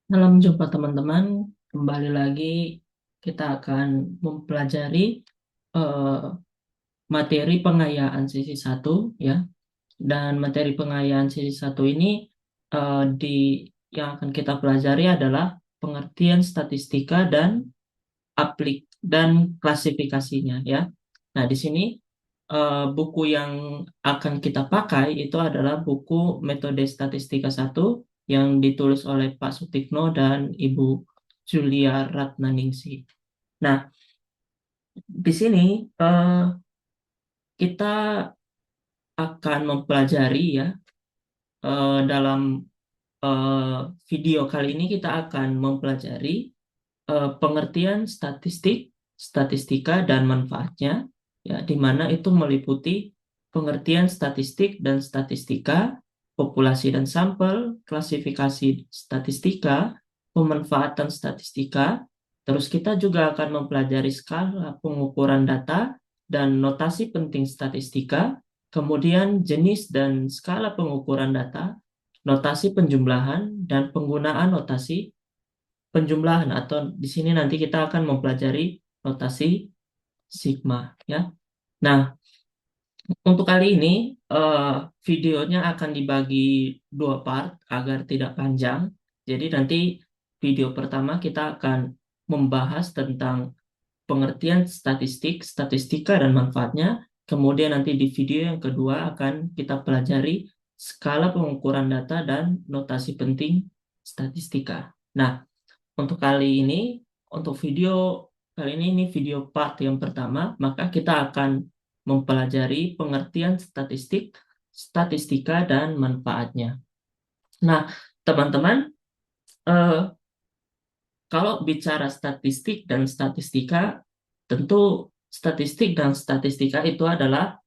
Salam jumpa teman-teman, kembali lagi kita akan mempelajari eh, materi pengayaan sesi satu ya. Dan materi pengayaan sesi satu ini yang akan kita pelajari adalah pengertian statistika dan klasifikasinya ya. Nah, di sini buku yang akan kita pakai itu adalah buku Metode Statistika satu yang ditulis oleh Pak Sutikno dan Ibu Julia Ratnaningsi. Nah, di sini kita akan mempelajari ya dalam eh, video kali ini kita akan mempelajari pengertian statistik, statistika, dan manfaatnya, ya, di mana itu meliputi pengertian statistik dan statistika, populasi dan sampel, klasifikasi statistika, pemanfaatan statistika. Terus kita juga akan mempelajari skala pengukuran data dan notasi penting statistika, kemudian jenis dan skala pengukuran data, notasi penjumlahan, dan penggunaan notasi penjumlahan atau di sini nanti kita akan mempelajari notasi sigma ya. Nah, untuk kali ini eh, videonya akan dibagi dua part agar tidak panjang. Jadi nanti video pertama kita akan membahas tentang pengertian statistik, statistika dan manfaatnya. Kemudian nanti di video yang kedua akan kita pelajari skala pengukuran data dan notasi penting statistika. Nah, untuk kali ini, untuk video kali ini video part yang pertama, maka kita akan mempelajari pengertian statistik, statistika, dan manfaatnya. Nah, teman-teman, eh, kalau bicara statistik dan statistika, tentu statistik dan statistika itu adalah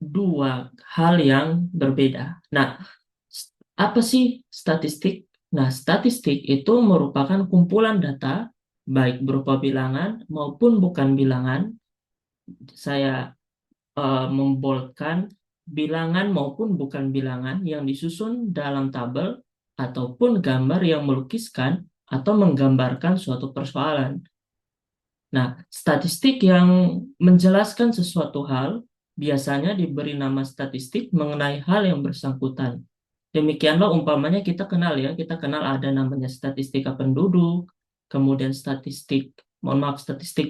dua hal yang berbeda. Nah, apa sih statistik? Nah, statistik itu merupakan kumpulan data, baik berupa bilangan maupun bukan bilangan. Saya memboltkan bilangan maupun bukan bilangan yang disusun dalam tabel ataupun gambar yang melukiskan atau menggambarkan suatu persoalan. Nah, statistik yang menjelaskan sesuatu hal biasanya diberi nama statistik mengenai hal yang bersangkutan. Demikianlah umpamanya kita kenal ya, kita kenal ada namanya statistika penduduk, kemudian statistik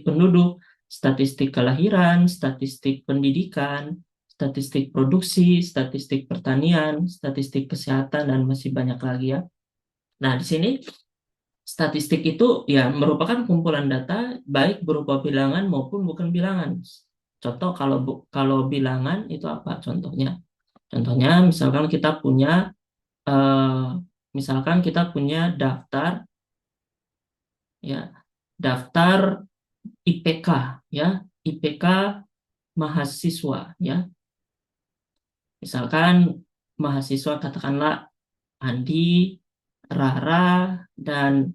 penduduk, statistik kelahiran, statistik pendidikan, statistik produksi, statistik pertanian, statistik kesehatan, dan masih banyak lagi ya. Nah, di sini statistik itu ya merupakan kumpulan data baik berupa bilangan maupun bukan bilangan. Contoh kalau bilangan itu apa contohnya? Contohnya eh, misalkan kita punya daftar ya, daftar IPK ya, IPK mahasiswa ya. Misalkan mahasiswa katakanlah Andi, Rara, dan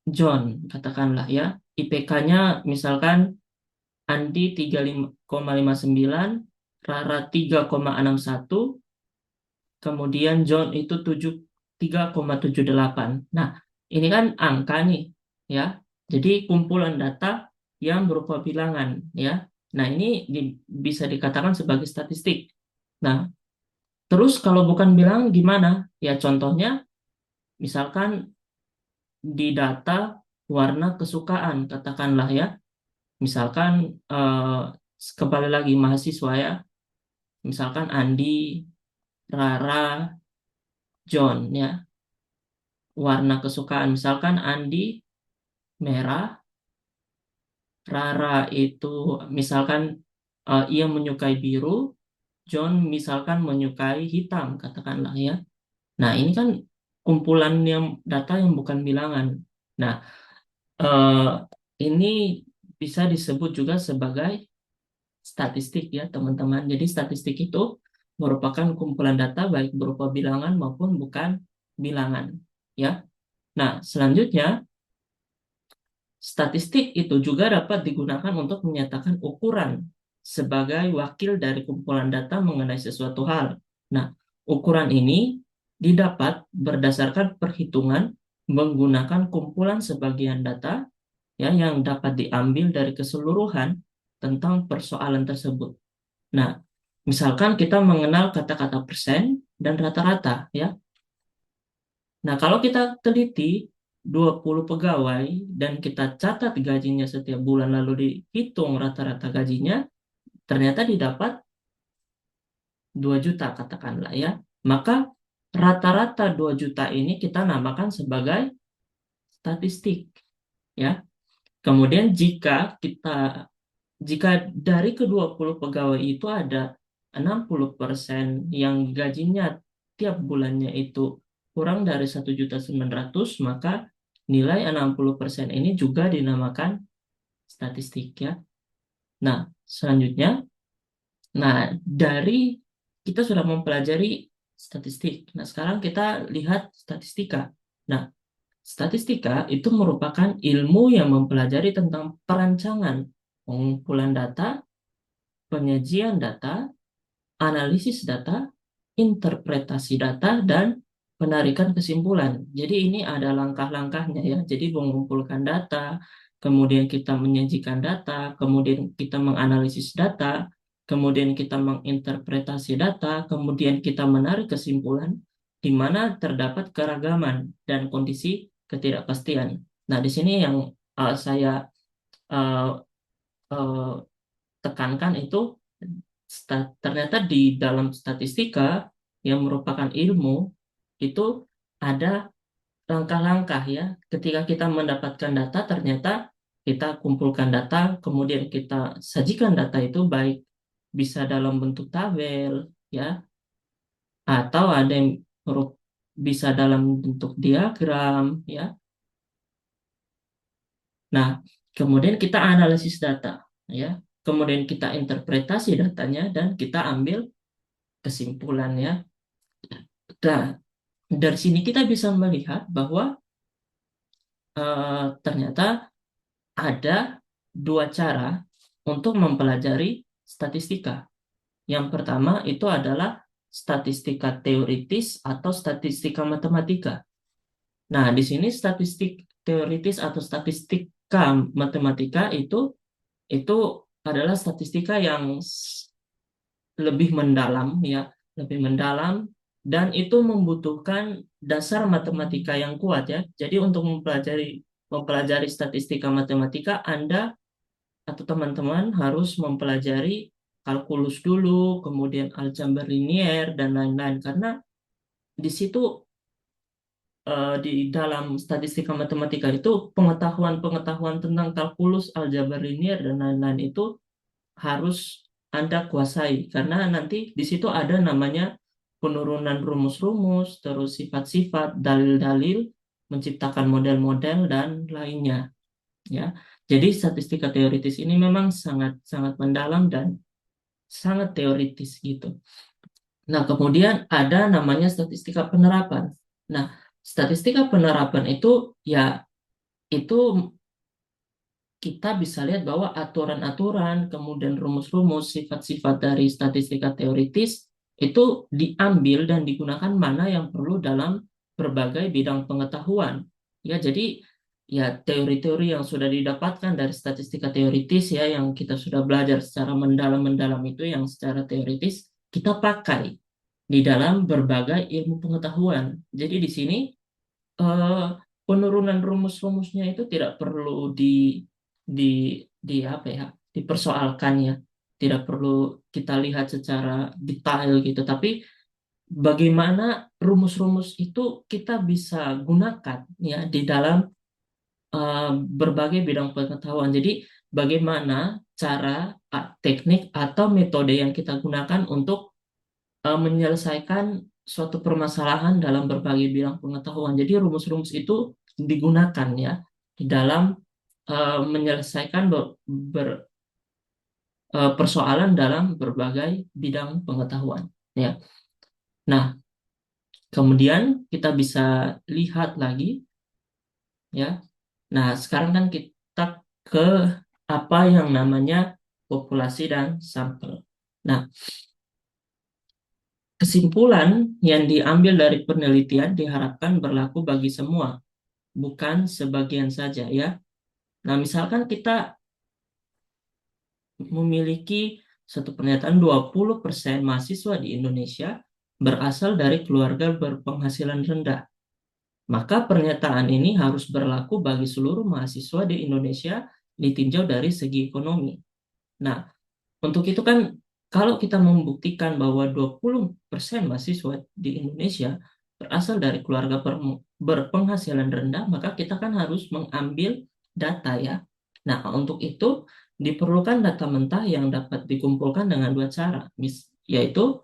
John katakanlah ya. IPK-nya misalkan Andi 35,59, Rara 3,61, kemudian John itu 3,78. Nah, ini kan angka nih, ya. Jadi kumpulan data yang berupa bilangan, ya. Nah, ini bisa dikatakan sebagai statistik. Nah, terus kalau bukan bilangan gimana? Ya, contohnya misalkan di data warna kesukaan, katakanlah ya. Misalkan kembali lagi mahasiswa ya. Misalkan Andi, Rara, John ya. Warna kesukaan misalkan Andi merah, Rara itu misalkan ia menyukai biru, John misalkan menyukai hitam katakanlah ya. Nah, ini kan kumpulan yang data yang bukan bilangan. Nah, eh, ini bisa disebut juga sebagai statistik ya, teman-teman. Jadi statistik itu merupakan kumpulan data baik berupa bilangan maupun bukan bilangan ya. Nah, selanjutnya statistik itu juga dapat digunakan untuk menyatakan ukuran sebagai wakil dari kumpulan data mengenai sesuatu hal. Nah, ukuran ini didapat berdasarkan perhitungan menggunakan kumpulan sebagian data ya yang dapat diambil dari keseluruhan tentang persoalan tersebut. Nah, misalkan kita mengenal kata-kata persen dan rata-rata ya. Nah, kalau kita teliti 20 pegawai dan kita catat gajinya setiap bulan lalu dihitung rata-rata gajinya, ternyata didapat 2 juta katakanlah ya. Maka rata-rata 2 juta ini kita namakan sebagai statistik ya. Kemudian jika dari ke-20 pegawai itu ada 60% yang gajinya tiap bulannya itu kurang dari 1.900.000, maka nilai 60% ini juga dinamakan statistik ya. Nah, selanjutnya, nah dari kita sudah mempelajari statistik. Nah, sekarang kita lihat statistika. Nah, statistika itu merupakan ilmu yang mempelajari tentang perancangan pengumpulan data, penyajian data, analisis data, interpretasi data, dan penarikan kesimpulan. Jadi ini ada langkah-langkahnya ya. Jadi mengumpulkan data, kemudian kita menyajikan data, kemudian kita menganalisis data, kemudian kita menginterpretasi data, kemudian kita menarik kesimpulan di mana terdapat keragaman dan kondisi ketidakpastian. Nah, di sini yang saya uh, uh, tekankan itu ternyata di dalam statistika yang merupakan ilmu itu ada langkah-langkah ya. Ketika kita mendapatkan data, ternyata kita kumpulkan data, kemudian kita sajikan data itu baik bisa dalam bentuk tabel ya, atau ada yang bisa dalam bentuk diagram ya. Nah, kemudian kita analisis data ya. Kemudian kita interpretasi datanya dan kita ambil kesimpulannya. Nah, dari sini kita bisa melihat bahwa ternyata ada dua cara untuk mempelajari statistika. Yang pertama itu adalah statistika teoritis atau statistika matematika. Nah, di sini statistik teoritis atau statistika matematika itu adalah statistika yang lebih mendalam ya, lebih mendalam dan itu membutuhkan dasar matematika yang kuat ya. Jadi untuk mempelajari statistika matematika Anda atau teman-teman harus mempelajari kalkulus dulu, kemudian aljabar linier dan lain-lain karena di situ di dalam statistika matematika itu pengetahuan-pengetahuan tentang kalkulus, aljabar linier dan lain-lain itu harus Anda kuasai karena nanti di situ ada namanya penurunan rumus-rumus, terus sifat-sifat, dalil-dalil, menciptakan model-model dan lainnya ya. Jadi statistika teoritis ini memang sangat sangat mendalam dan sangat teoritis gitu. Nah, kemudian ada namanya statistika penerapan. Nah, statistika penerapan itu ya itu kita bisa lihat bahwa aturan-aturan, kemudian rumus-rumus, sifat-sifat dari statistika teoritis itu diambil dan digunakan mana yang perlu dalam berbagai bidang pengetahuan. Ya, jadi ya teori-teori yang sudah didapatkan dari statistika teoritis ya yang kita sudah belajar secara mendalam-mendalam itu yang secara teoritis kita pakai di dalam berbagai ilmu pengetahuan. Jadi di sini eh, penurunan rumus-rumusnya itu tidak perlu di di apa ya dipersoalkan ya, tidak perlu kita lihat secara detail gitu, tapi bagaimana rumus-rumus itu kita bisa gunakan ya di dalam eh, berbagai bidang pengetahuan. Jadi bagaimana cara, teknik atau metode yang kita gunakan untuk menyelesaikan suatu permasalahan dalam berbagai bidang pengetahuan. Jadi rumus-rumus itu digunakan ya di dalam menyelesaikan persoalan dalam berbagai bidang pengetahuan. Ya. Nah, kemudian kita bisa lihat lagi ya. Nah, sekarang kan kita ke apa yang namanya populasi dan sampel. Nah, kesimpulan yang diambil dari penelitian diharapkan berlaku bagi semua. bukan sebagian saja ya. Nah, misalkan kita memiliki satu pernyataan 20% mahasiswa di Indonesia berasal dari keluarga berpenghasilan rendah. Maka pernyataan ini harus berlaku bagi seluruh mahasiswa di Indonesia ditinjau dari segi ekonomi. Nah, untuk itu kan kalau kita membuktikan bahwa 20% mahasiswa di Indonesia berasal dari keluarga berpenghasilan rendah, maka kita kan harus mengambil data ya. Nah, untuk itu diperlukan data mentah yang dapat dikumpulkan dengan dua cara, yaitu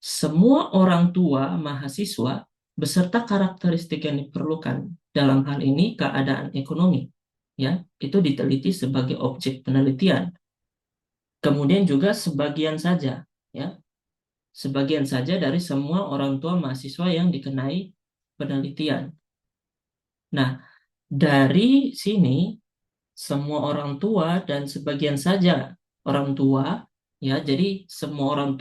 semua orang tua mahasiswa beserta karakteristik yang diperlukan. Dalam hal ini keadaan ekonomi, ya, itu diteliti sebagai objek penelitian. Kemudian juga sebagian saja, ya, sebagian saja dari semua orang tua mahasiswa yang dikenai penelitian. Nah, dari sini semua orang tua dan sebagian saja orang tua, ya, jadi semua orang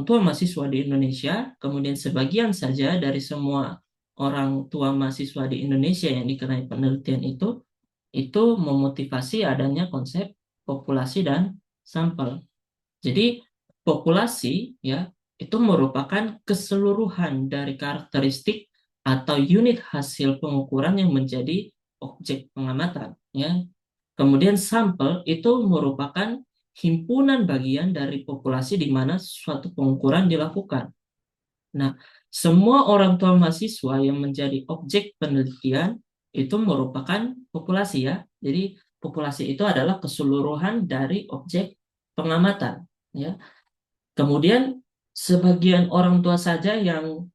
tua mahasiswa di Indonesia, kemudian sebagian saja dari semua orang tua mahasiswa di Indonesia yang dikenai penelitian itu memotivasi adanya konsep populasi dan sampel. Jadi populasi ya itu merupakan keseluruhan dari karakteristik atau unit hasil pengukuran yang menjadi objek pengamatan ya. Kemudian sampel itu merupakan himpunan bagian dari populasi di mana suatu pengukuran dilakukan. Nah, semua orang tua mahasiswa yang menjadi objek penelitian itu merupakan populasi ya. Jadi populasi itu adalah keseluruhan dari objek pengamatan ya. Kemudian sebagian orang tua saja yang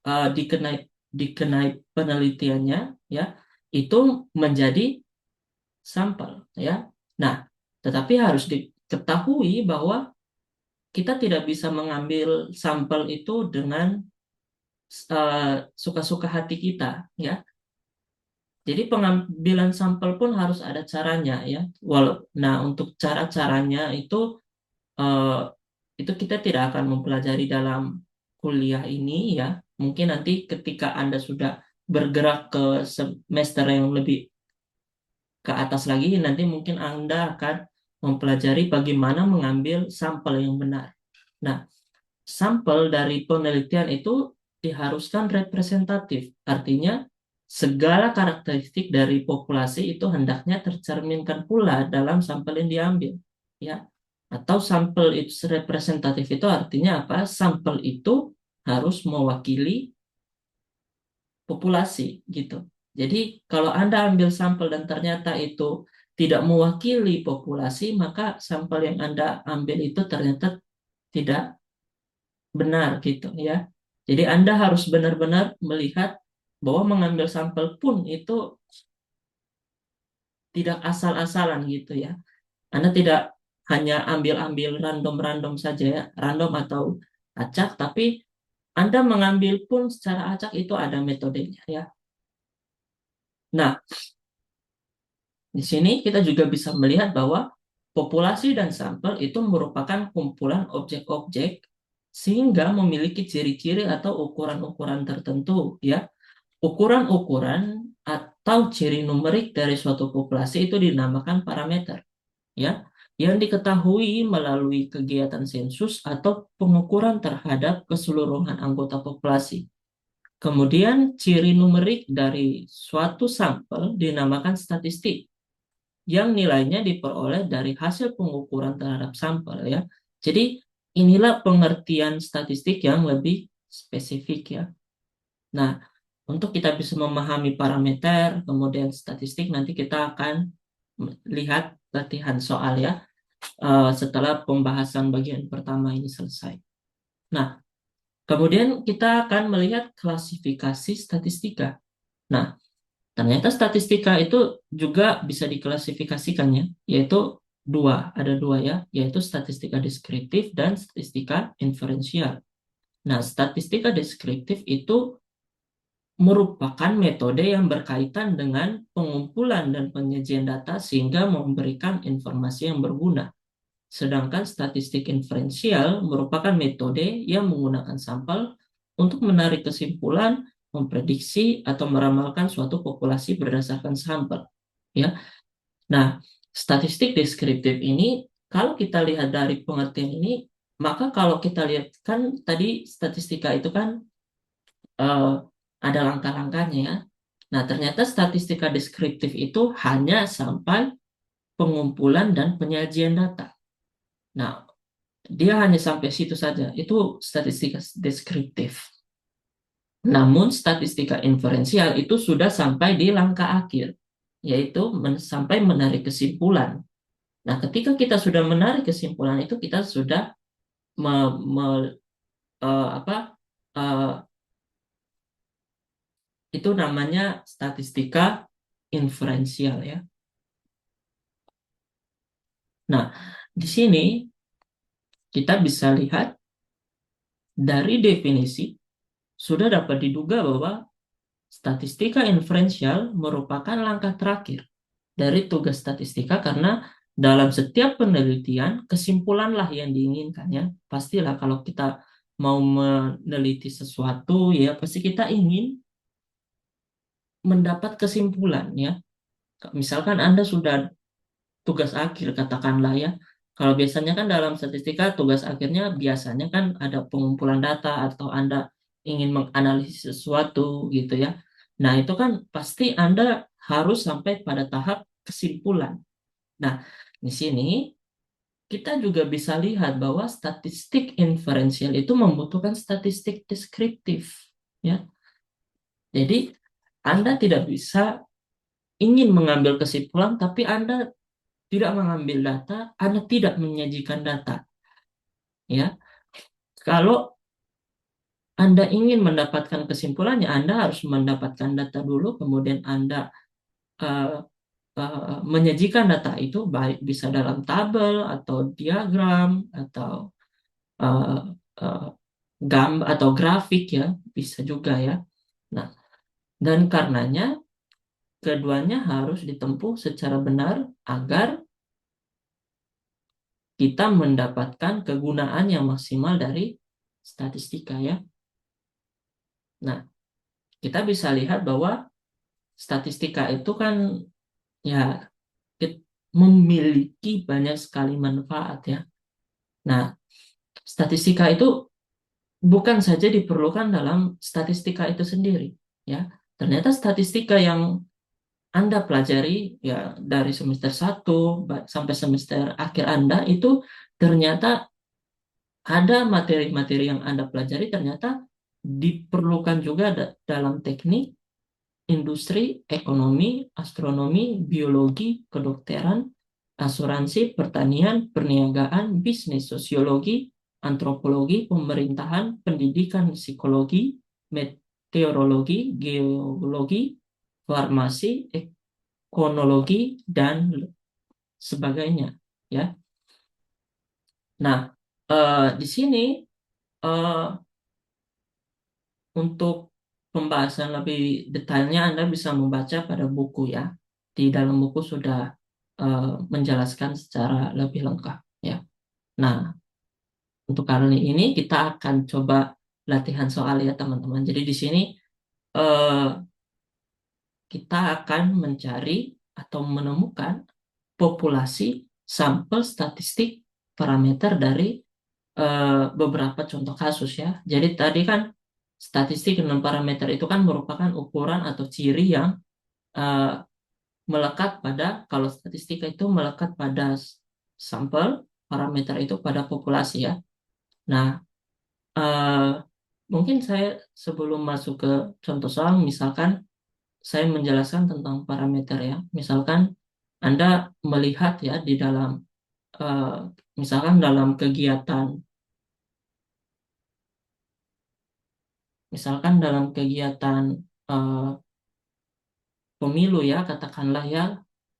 dikenai penelitiannya ya itu menjadi sampel ya. Nah, tetapi harus diketahui bahwa kita tidak bisa mengambil sampel itu dengan suka-suka hati kita ya. Jadi pengambilan sampel pun harus ada caranya ya. Nah, untuk cara-caranya eh, itu kita tidak akan mempelajari dalam kuliah ini ya. Mungkin nanti ketika Anda sudah bergerak ke semester yang lebih ke atas lagi, nanti mungkin Anda akan mempelajari bagaimana mengambil sampel yang benar. Nah, sampel dari penelitian itu diharuskan representatif, artinya segala karakteristik dari populasi itu hendaknya tercerminkan pula dalam sampel yang diambil, ya. Atau sampel itu representatif itu artinya apa? Sampel itu harus mewakili populasi gitu. Jadi kalau Anda ambil sampel dan ternyata itu tidak mewakili populasi, maka sampel yang Anda ambil itu ternyata tidak benar gitu ya. Jadi Anda harus benar-benar melihat bahwa mengambil sampel pun itu tidak asal-asalan gitu ya. Anda tidak hanya ambil-ambil random-random saja ya, random atau acak, tapi Anda mengambil pun secara acak itu ada metodenya ya. Nah, di sini kita juga bisa melihat bahwa populasi dan sampel itu merupakan kumpulan objek-objek sehingga memiliki ciri-ciri atau ukuran-ukuran tertentu ya. Ukuran-ukuran atau ciri numerik dari suatu populasi itu dinamakan parameter ya, yang diketahui melalui kegiatan sensus atau pengukuran terhadap keseluruhan anggota populasi. Kemudian ciri numerik dari suatu sampel dinamakan statistik yang nilainya diperoleh dari hasil pengukuran terhadap sampel ya. Jadi inilah pengertian statistik yang lebih spesifik ya. Nah, untuk kita bisa memahami parameter, kemudian statistik, nanti kita akan lihat latihan soal ya, setelah pembahasan bagian pertama ini selesai. Nah, kemudian kita akan melihat klasifikasi statistika. Nah, ternyata statistika itu juga bisa diklasifikasikan ya, yaitu ada dua ya, yaitu statistika deskriptif dan statistika inferensial. Nah, statistika deskriptif itu merupakan metode yang berkaitan dengan pengumpulan dan penyajian data sehingga memberikan informasi yang berguna. Sedangkan statistik inferensial merupakan metode yang menggunakan sampel untuk menarik kesimpulan memprediksi atau meramalkan suatu populasi berdasarkan sampel. Ya, nah statistik deskriptif ini kalau kita lihat dari pengertian ini, maka kalau kita lihat kan tadi statistika itu kan eh, ada langkah-langkahnya ya. Nah, ternyata statistika deskriptif itu hanya sampai pengumpulan dan penyajian data. Nah, dia hanya sampai situ saja. Itu statistika deskriptif. Namun, statistika inferensial itu sudah sampai di langkah akhir, yaitu sampai menarik kesimpulan. Nah, ketika kita sudah menarik kesimpulan itu, kita sudah me, me- apa eh, itu namanya statistika inferensial ya. Nah, di sini kita bisa lihat dari definisi sudah dapat diduga bahwa statistika inferensial merupakan langkah terakhir dari tugas statistika karena dalam setiap penelitian kesimpulanlah yang diinginkannya. Pastilah kalau kita mau meneliti sesuatu ya pasti kita ingin mendapat kesimpulan ya. Misalkan Anda sudah tugas akhir katakanlah ya. Kalau biasanya kan dalam statistika tugas akhirnya biasanya kan ada pengumpulan data atau Anda ingin menganalisis sesuatu gitu ya. Nah, itu kan pasti Anda harus sampai pada tahap kesimpulan. Nah, di sini kita juga bisa lihat bahwa statistik inferensial itu membutuhkan statistik deskriptif ya. Jadi Anda tidak bisa ingin mengambil kesimpulan tapi Anda tidak mengambil data, Anda tidak menyajikan data. Ya, kalau Anda ingin mendapatkan kesimpulannya, Anda harus mendapatkan data dulu, kemudian Anda uh, menyajikan data itu baik bisa dalam tabel atau diagram atau uh, uh, gambar atau grafik ya, bisa juga ya. Nah, dan karenanya keduanya harus ditempuh secara benar agar kita mendapatkan kegunaan yang maksimal dari statistika ya. Nah, kita bisa lihat bahwa statistika itu kan ya memiliki banyak sekali manfaat ya. Nah, statistika itu bukan saja diperlukan dalam statistika itu sendiri ya. Ternyata statistika yang Anda pelajari ya dari semester 1 sampai semester akhir Anda itu ternyata ada materi-materi yang Anda pelajari ternyata diperlukan juga dalam teknik industri, ekonomi, astronomi, biologi, kedokteran, asuransi, pertanian, perniagaan, bisnis, sosiologi, antropologi, pemerintahan, pendidikan, psikologi, meteorologi, geologi, farmasi, ekonologi, dan sebagainya. Ya, nah di sini eh, untuk pembahasan lebih detailnya Anda bisa membaca pada buku ya. Di dalam buku sudah menjelaskan secara lebih lengkap ya. Nah, untuk kali ini kita akan coba latihan soal ya teman-teman. Jadi di sini eh, kita akan mencari atau menemukan populasi sampel statistik parameter dari beberapa contoh kasus ya. Jadi tadi kan statistik dan parameter itu kan merupakan ukuran atau ciri yang eh, melekat pada kalau statistika itu melekat pada sampel, parameter itu pada populasi ya. Nah, eh, mungkin saya sebelum masuk ke contoh soal, misalkan saya menjelaskan tentang parameter ya. Misalkan Anda melihat ya di dalam eh, misalkan dalam kegiatan, misalkan dalam kegiatan eh, pemilu ya, katakanlah ya,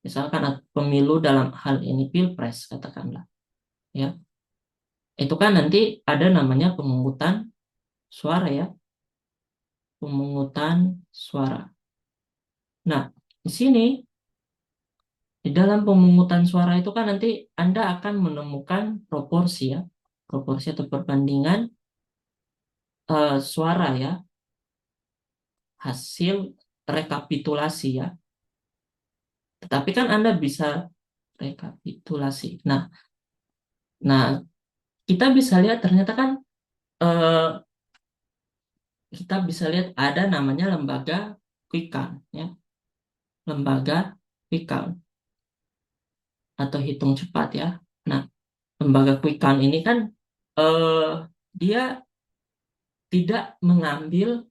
misalkan pemilu dalam hal ini pilpres katakanlah ya. Itu kan nanti ada namanya pemungutan suara ya, pemungutan suara. Nah, di sini di dalam pemungutan suara itu kan nanti Anda akan menemukan proporsi ya, proporsi atau perbandingan suara ya. hasil rekapitulasi ya. Tetapi kan Anda bisa rekapitulasi. Nah, kita bisa lihat ternyata kan eh, kita bisa lihat ada namanya lembaga quick count ya, lembaga quick count atau hitung cepat ya. Nah, lembaga quick count ini kan eh, dia tidak mengambil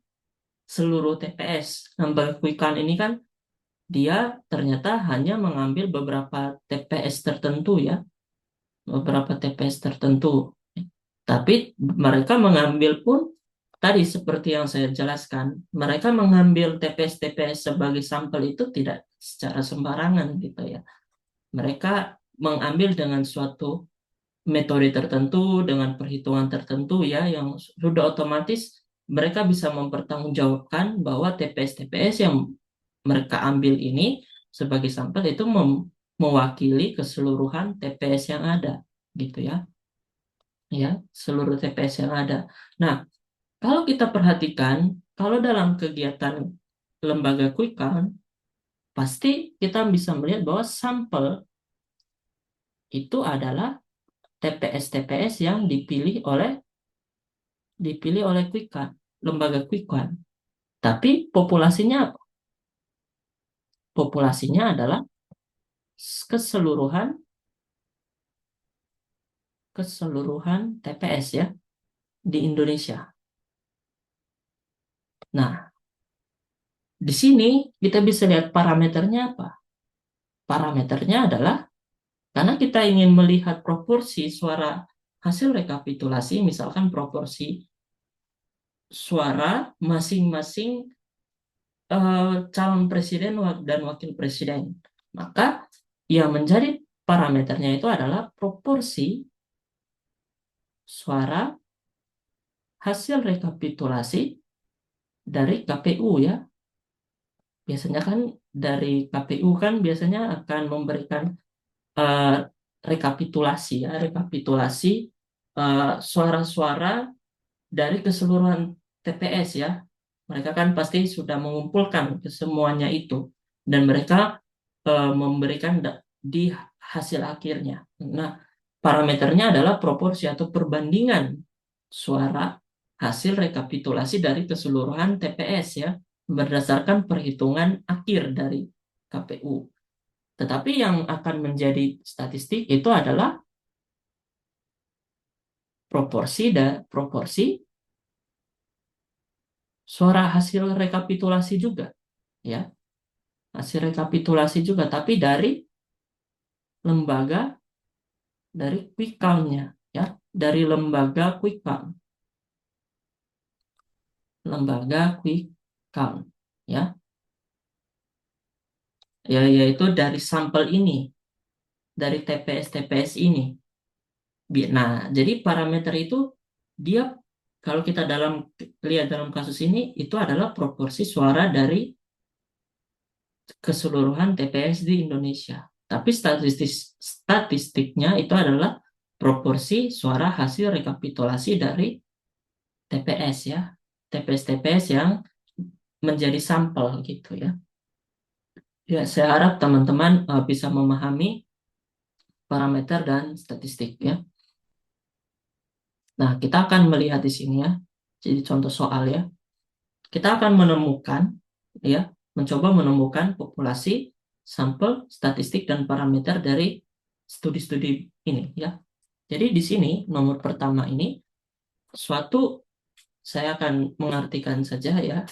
seluruh TPS. Lembaga quick count ini kan dia ternyata hanya mengambil beberapa TPS tertentu ya, beberapa TPS tertentu. Tapi mereka mengambil pun tadi seperti yang saya jelaskan, mereka mengambil TPS-TPS sebagai sampel itu tidak secara sembarangan gitu ya. Mereka mengambil dengan suatu metode tertentu, dengan perhitungan tertentu ya, yang sudah otomatis mereka bisa mempertanggungjawabkan bahwa TPS-TPS yang mereka ambil ini sebagai sampel itu mewakili keseluruhan TPS yang ada gitu ya, seluruh TPS yang ada. Nah, kalau kita perhatikan, kalau dalam kegiatan lembaga quick count, pasti kita bisa melihat bahwa sampel itu adalah TPS-TPS yang dipilih oleh quick count, lembaga quick count. Tapi populasinya adalah keseluruhan keseluruhan TPS ya di Indonesia. Nah, di sini kita bisa lihat parameternya apa? Parameternya adalah karena kita ingin melihat proporsi suara hasil rekapitulasi, misalkan proporsi suara masing-masing calon presiden dan wakil presiden. Maka yang menjadi parameternya itu adalah proporsi suara hasil rekapitulasi dari KPU ya. Biasanya kan dari KPU kan biasanya akan memberikan eh, rekapitulasi suara-suara dari keseluruhan TPS ya. Mereka kan pasti sudah mengumpulkan kesemuanya itu dan mereka memberikan di hasil akhirnya. Nah, parameternya adalah proporsi atau perbandingan suara hasil rekapitulasi dari keseluruhan TPS ya berdasarkan perhitungan akhir dari KPU. Tetapi yang akan menjadi statistik itu adalah proporsi suara hasil rekapitulasi juga ya, hasil rekapitulasi juga tapi lembaga dari quick count-nya ya, dari lembaga quick count ya, yaitu dari sampel ini, dari TPS-TPS ini. Nah, jadi parameter itu dia kalau kita lihat dalam kasus ini itu adalah proporsi suara dari keseluruhan TPS di Indonesia. Tapi statistiknya itu adalah proporsi suara hasil rekapitulasi dari TPS ya. TPS-TPS yang menjadi sampel gitu ya. Ya, saya harap teman-teman bisa memahami parameter dan statistik ya. Nah, kita akan melihat di sini ya. Jadi contoh soal ya. Kita akan mencoba menemukan populasi, sampel, statistik dan parameter dari studi-studi ini ya. Jadi di sini nomor pertama ini suatu saya akan mengartikan saja ya.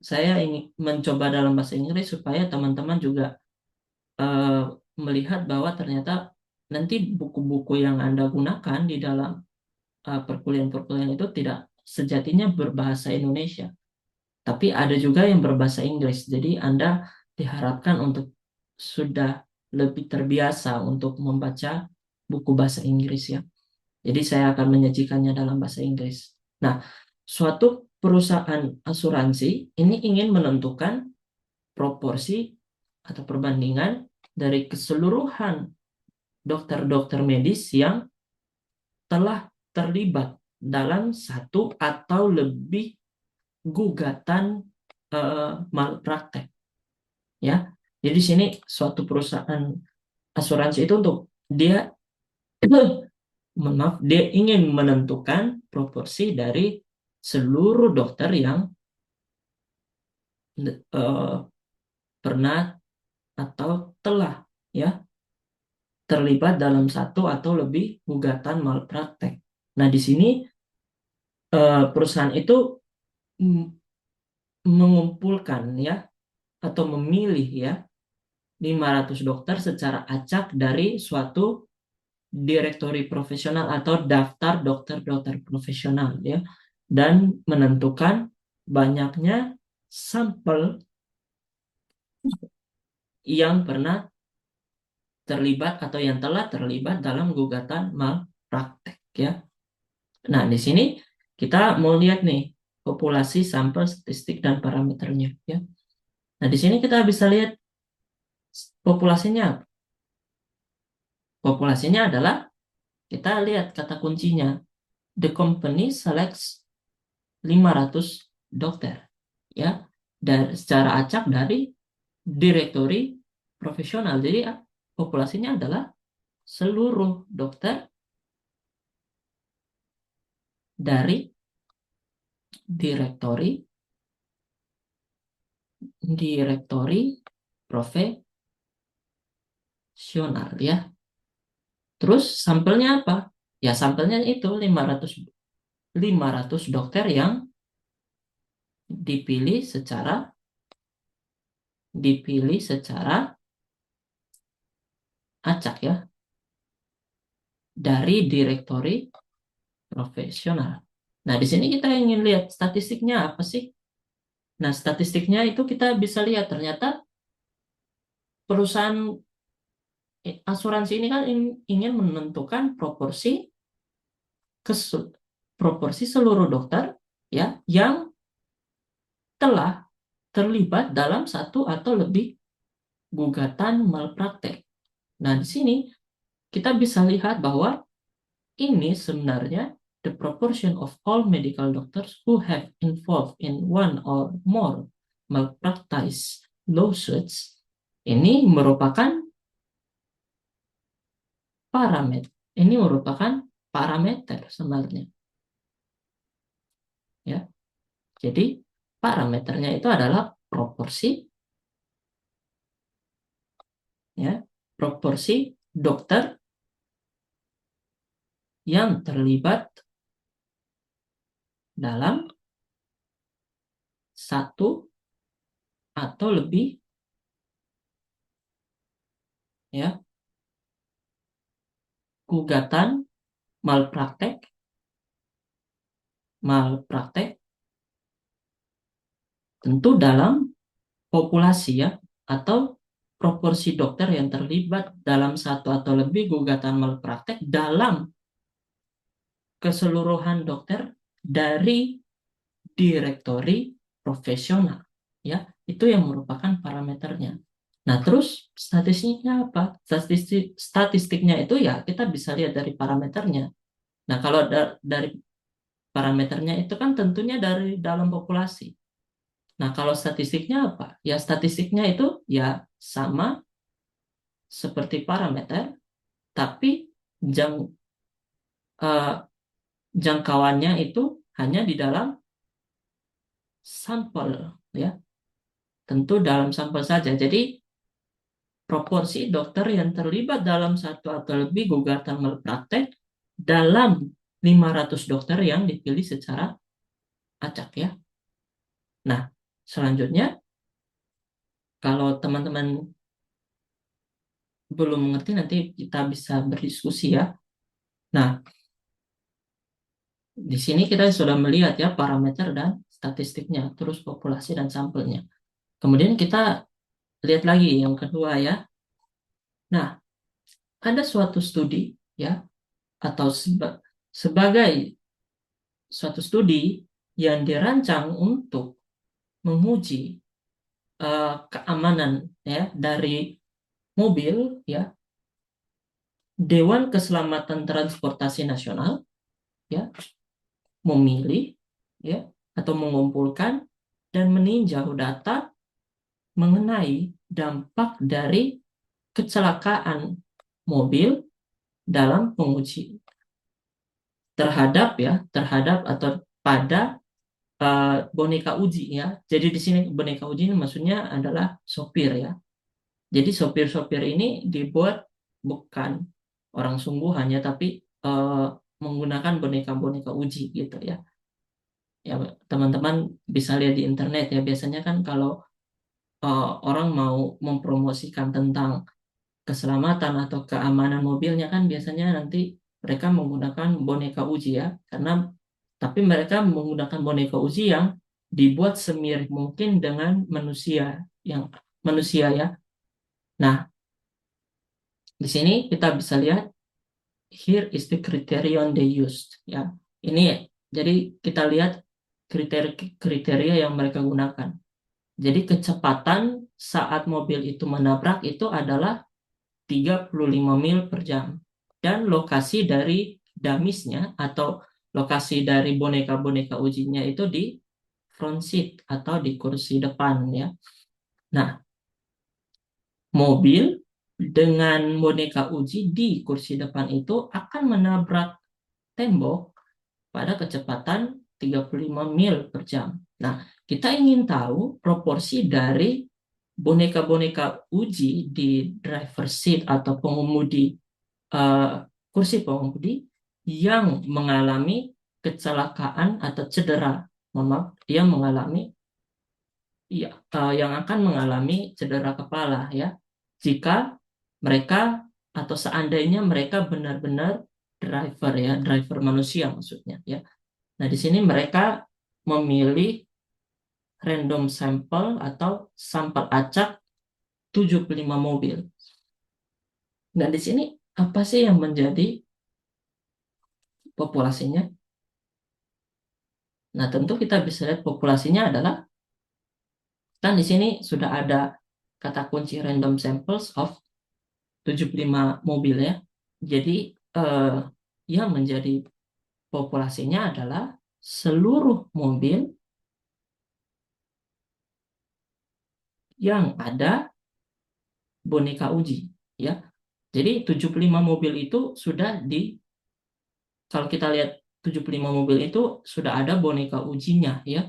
Saya ingin mencoba dalam bahasa Inggris supaya teman-teman juga eh, melihat bahwa ternyata nanti buku-buku yang Anda gunakan di dalam perkuliahan-perkuliahan itu tidak sejatinya berbahasa Indonesia, tapi ada juga yang berbahasa Inggris. Jadi Anda diharapkan untuk sudah lebih terbiasa untuk membaca buku bahasa Inggris ya. Jadi saya akan menyajikannya dalam bahasa Inggris. Nah, suatu perusahaan asuransi ini ingin menentukan proporsi atau perbandingan dari keseluruhan dokter-dokter medis yang telah terlibat dalam satu atau lebih gugatan malpraktek, ya. Jadi di sini suatu perusahaan asuransi itu untuk dia mohon maaf, dia ingin menentukan proporsi dari seluruh dokter yang eh, pernah atau telah, ya, terlibat dalam satu atau lebih gugatan malpraktek. Nah, di sini perusahaan itu mm, mengumpulkan, ya, atau memilih, ya, 500 dokter secara acak dari suatu direktori profesional atau daftar dokter-dokter profesional, ya, dan menentukan banyaknya sampel yang pernah terlibat atau yang telah terlibat dalam gugatan malpraktek, ya. Nah, di sini kita mau lihat nih populasi, sampel, statistik, dan parameternya, ya. Nah, di sini kita bisa lihat populasinya. Populasinya adalah, kita lihat kata kuncinya, the company selects 500 dokter, ya, dan secara acak dari direktori profesional. Jadi populasinya adalah seluruh dokter dari direktori direktori profesional, ya. Terus sampelnya apa? Ya, sampelnya itu 500 dokter yang dipilih secara dipilih secara acak, ya, dari direktori profesional. Nah, di sini kita ingin lihat statistiknya apa sih? Nah, statistiknya itu kita bisa lihat ternyata perusahaan asuransi ini kan ingin menentukan proporsi seluruh dokter, ya, yang telah terlibat dalam satu atau lebih gugatan malpraktek. Nah, di sini kita bisa lihat bahwa ini sebenarnya the proportion of all medical doctors who have involved in one or more malpractice lawsuits. Ini merupakan parameter. Ini merupakan parameter sebenarnya, ya. Jadi parameternya itu adalah proporsi, ya, proporsi dokter yang terlibat dalam satu atau lebih, ya, gugatan malpraktek malpraktek tentu dalam populasi, ya, atau proporsi dokter yang terlibat dalam satu atau lebih gugatan malpraktek dalam keseluruhan dokter dari direktori profesional, ya, itu yang merupakan parameternya. Nah, terus statistiknya apa? Statistiknya itu, ya, kita bisa lihat dari parameternya. Nah, kalau dari parameternya itu kan tentunya dari dalam populasi. Nah, kalau statistiknya apa? Ya, statistiknya itu, ya, sama seperti parameter, tapi jang, eh, jangkauannya itu hanya di dalam sampel, ya, tentu dalam sampel saja. Jadi proporsi dokter yang terlibat dalam satu atau lebih gugatan malpraktek dalam 500 dokter yang dipilih secara acak, ya. Nah, selanjutnya, kalau teman-teman belum mengerti, nanti kita bisa berdiskusi, ya. Nah, di sini kita sudah melihat, ya, parameter dan statistiknya, terus populasi dan sampelnya. Kemudian kita lihat lagi yang kedua, ya. Nah, ada suatu studi, ya, atau sebagai suatu studi yang dirancang untuk menguji keamanan, ya, dari mobil, ya, Dewan Keselamatan Transportasi Nasional, ya, memilih, ya, atau mengumpulkan dan meninjau data mengenai dampak dari kecelakaan mobil dalam penguji terhadap atau pada boneka uji ya. Jadi di sini boneka uji ini maksudnya adalah sopir ya. Jadi sopir-sopir ini dibuat bukan orang sungguhannya tapi menggunakan boneka-boneka uji gitu ya. Ya teman-teman bisa lihat di internet ya. Biasanya kan kalau orang mau mempromosikan tentang keselamatan atau keamanan mobilnya kan biasanya nanti mereka menggunakan boneka uji ya. Tapi mereka menggunakan boneka uji yang dibuat semirip mungkin dengan manusia ya. Nah, di sini kita bisa lihat here is the criterion they used ya. Ini jadi kita lihat kriteria yang mereka gunakan. Jadi kecepatan saat mobil itu menabrak itu adalah 35 mil per jam. Dan lokasi dari damisnya atau lokasi dari boneka-boneka ujinya itu di front seat atau di kursi depan ya. Nah, mobil dengan boneka uji di kursi depan itu akan menabrak tembok pada kecepatan 35 mil per jam. Nah, kita ingin tahu proporsi dari boneka-boneka uji di driver seat atau pengemudi eh, kursi pengemudi yang mengalami kecelakaan atau cedera. Maaf, dia mengalami ya, yang akan mengalami cedera kepala ya. Jika mereka atau seandainya mereka benar-benar driver ya, driver manusia maksudnya ya. Nah, di sini mereka memilih random sampel atau sampel acak 75 mobil. Nah, di sini apa sih yang menjadi populasinya? Nah, tentu kita bisa lihat populasinya adalah kan di sini sudah ada kata kunci random samples of 75 mobil ya. Jadi yang menjadi populasinya adalah seluruh mobil yang ada boneka uji ya. Jadi 75 mobil itu sudah kalau kita lihat 75 mobil itu sudah ada boneka ujinya ya.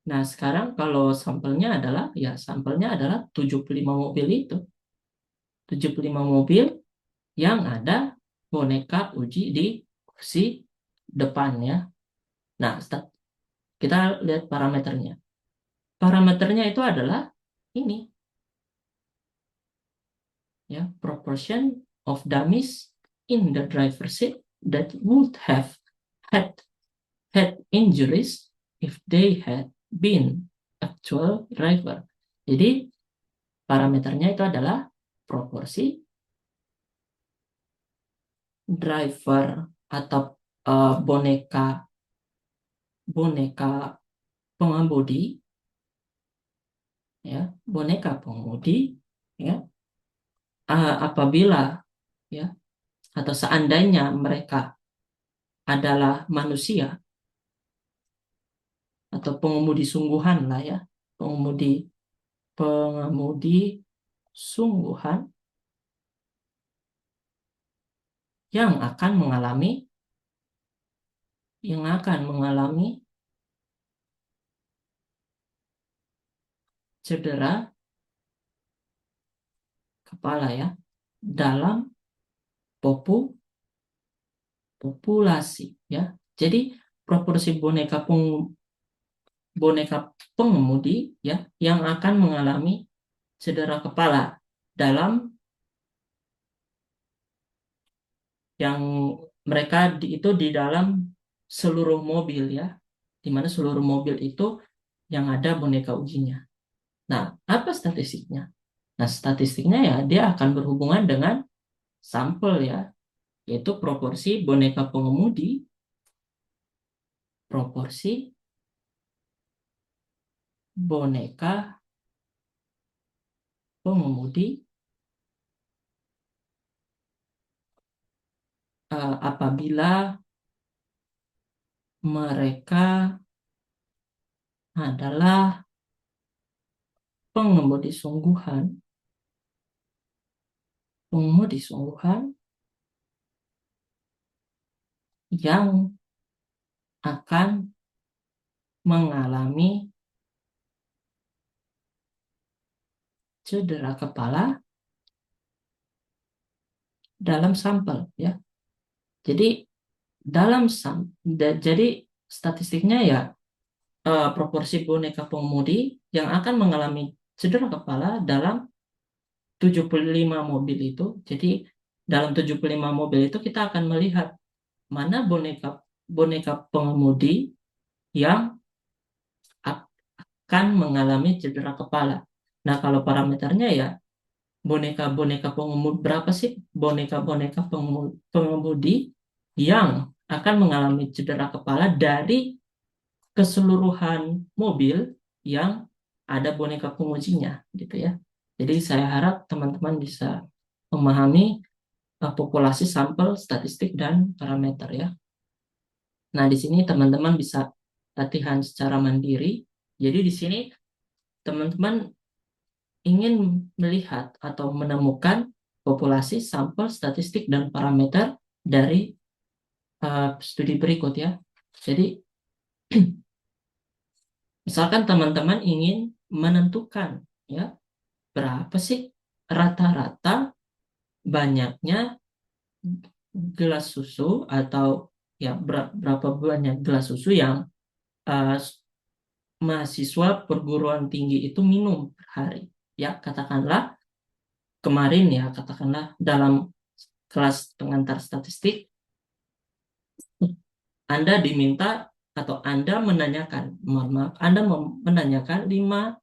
Nah, sekarang kalau sampelnya adalah 75 mobil itu. 75 mobil yang ada boneka uji di kursi depannya. Nah, kita lihat parameternya. Parameternya itu adalah ini ya, proportion of dummies in the driver's seat that would have had injuries if they had been actual driver. Jadi parameternya itu adalah proporsi driver atau boneka boneka pengemudi ya, boneka pengemudi ya, apabila ya atau seandainya mereka adalah manusia atau pengemudi sungguhan lah ya, pengemudi pengemudi sungguhan yang akan mengalami cedera kepala ya dalam populasi ya. Jadi proporsi boneka pengemudi ya yang akan mengalami cedera kepala dalam yang mereka itu di dalam seluruh mobil ya, di mana seluruh mobil itu yang ada boneka ujinya. Nah, apa statistiknya? Nah, statistiknya ya dia akan berhubungan dengan sampel ya, yaitu proporsi boneka pengemudi apabila mereka adalah pengemudi sungguhan, pengemudi sungguhan yang akan mengalami cedera kepala dalam sampel ya. Jadi jadi statistiknya ya proporsi boneka pengemudi yang akan mengalami cedera kepala dalam 75 mobil itu. Jadi dalam 75 mobil itu kita akan melihat mana boneka boneka pengemudi yang akan mengalami cedera kepala. Nah, kalau parameternya ya boneka-boneka pengemudi berapa sih boneka-boneka pengemudi yang akan mengalami cedera kepala dari keseluruhan mobil yang ada boneka pengujinya gitu ya. Jadi saya harap teman-teman bisa memahami populasi sampel, statistik dan parameter ya. Nah, di sini teman-teman bisa latihan secara mandiri. Jadi di sini teman-teman ingin melihat atau menemukan populasi sampel, statistik dan parameter dari studi berikut ya. Jadi misalkan teman-teman ingin menentukan ya berapa sih rata-rata banyaknya gelas susu atau ya berapa banyak gelas susu yang uh, mahasiswa perguruan tinggi itu minum per hari. Ya, katakanlah kemarin ya, katakanlah dalam kelas pengantar statistik Anda diminta atau Anda menanyakan, mohon maaf, Anda menanyakan 5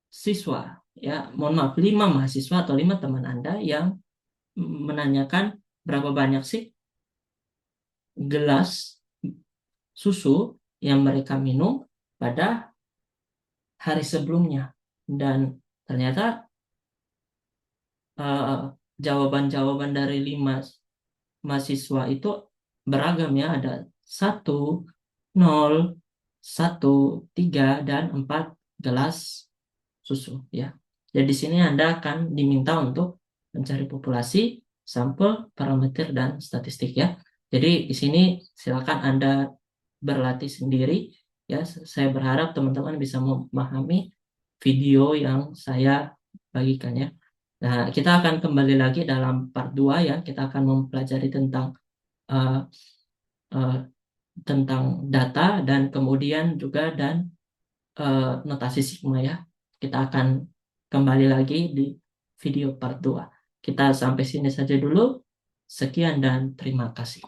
siswa, ya, mohon maaf, 5 mahasiswa atau 5 teman Anda yang menanyakan berapa banyak sih gelas susu yang mereka minum pada hari sebelumnya. Dan ternyata eh, jawaban-jawaban dari 5 mahasiswa itu beragam ya, ada 1, 0, 1, 3, dan 4 gelas susu ya. Jadi di sini Anda akan diminta untuk mencari populasi, sampel, parameter, dan statistik ya. Jadi di sini silakan Anda berlatih sendiri ya. Saya berharap teman-teman bisa memahami video yang saya bagikan ya. Nah, kita akan kembali lagi dalam part 2 ya. Kita akan mempelajari uh, uh, tentang data dan kemudian juga notasi sigma ya. Kita akan kembali lagi di video part 2. Kita sampai sini saja dulu. Sekian dan terima kasih.